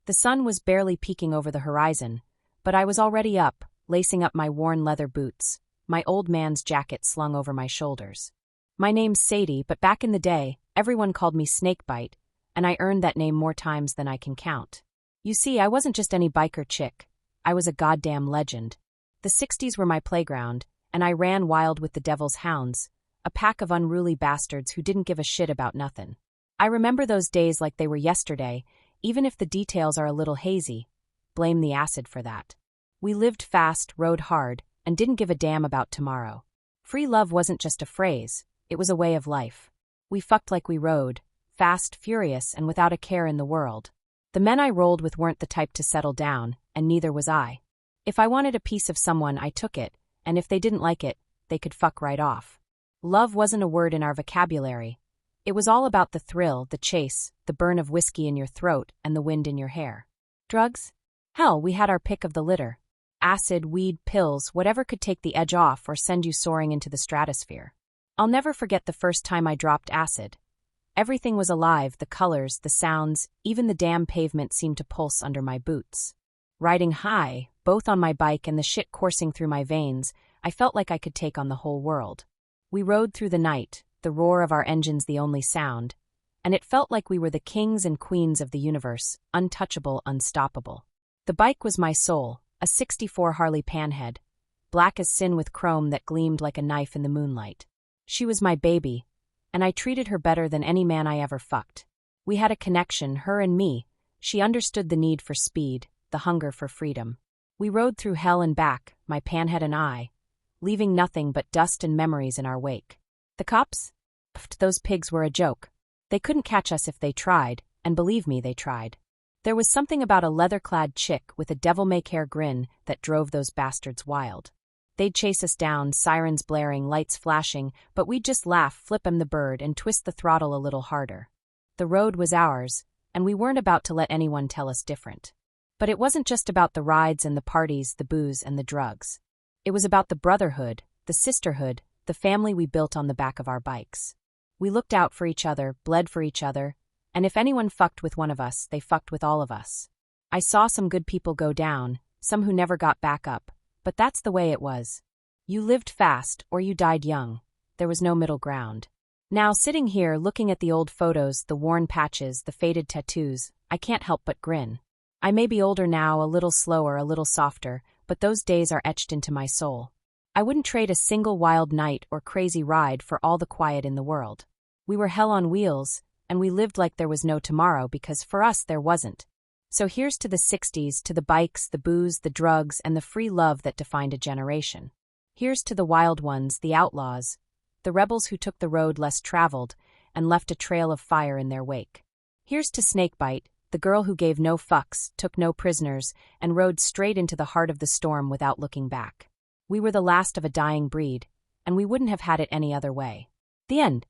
The sun was barely peeking over the horizon, but I was already up, lacing up my worn leather boots, my old man's jacket slung over my shoulders. My name's Sadie, but back in the day, everyone called me Snakebite, and I earned that name more times than I can count. You see, I wasn't just any biker chick. I was a goddamn legend. The 60s were my playground, and I ran wild with the devil's hounds, a pack of unruly bastards who didn't give a shit about nothing. I remember those days like they were yesterday, even if the details are a little hazy. Blame the acid for that. We lived fast, rode hard, and didn't give a damn about tomorrow. Free love wasn't just a phrase, it was a way of life. We fucked like we rode, fast, furious, and without a care in the world. The men I rolled with weren't the type to settle down, and neither was I. If I wanted a piece of someone, I took it, and if they didn't like it, they could fuck right off. Love wasn't a word in our vocabulary. It was all about the thrill, the chase, the burn of whiskey in your throat, and the wind in your hair. Drugs? Hell, we had our pick of the litter. Acid, weed, pills, whatever could take the edge off or send you soaring into the stratosphere. I'll never forget the first time I dropped acid. Everything was alive, the colors, the sounds, even the damn pavement seemed to pulse under my boots. Riding high, both on my bike and the shit coursing through my veins, I felt like I could take on the whole world. We rode through the night, the roar of our engines the only sound, and it felt like we were the kings and queens of the universe, untouchable, unstoppable. The bike was my soul, a '64 Harley Panhead, black as sin with chrome that gleamed like a knife in the moonlight. She was my baby, and I treated her better than any man I ever fucked. We had a connection, her and me. She understood the need for speed, the hunger for freedom. We rode through hell and back, my Panhead and I, leaving nothing but dust and memories in our wake. The cops? Pfft, those pigs were a joke. They couldn't catch us if they tried, and believe me, they tried. There was something about a leather-clad chick with a devil-may-care grin that drove those bastards wild. They'd chase us down, sirens blaring, lights flashing, but we'd just laugh, flip 'em the bird, and twist the throttle a little harder. The road was ours, and we weren't about to let anyone tell us different. But it wasn't just about the rides and the parties, the booze and the drugs. It was about the brotherhood, the sisterhood, the family we built on the back of our bikes. We looked out for each other, bled for each other, and if anyone fucked with one of us, they fucked with all of us. I saw some good people go down, some who never got back up, but that's the way it was. You lived fast, or you died young. There was no middle ground. Now, sitting here, looking at the old photos, the worn patches, the faded tattoos, I can't help but grin. I may be older now, a little slower, a little softer, but those days are etched into my soul. I wouldn't trade a single wild night or crazy ride for all the quiet in the world. We were hell on wheels, and we lived like there was no tomorrow because for us there wasn't. So here's to the 60s, to the bikes, the booze, the drugs, and the free love that defined a generation. Here's to the wild ones, the outlaws, the rebels who took the road less traveled and left a trail of fire in their wake. Here's to Snakebite, the girl who gave no fucks, took no prisoners, and rode straight into the heart of the storm without looking back. We were the last of a dying breed, and we wouldn't have had it any other way. The end.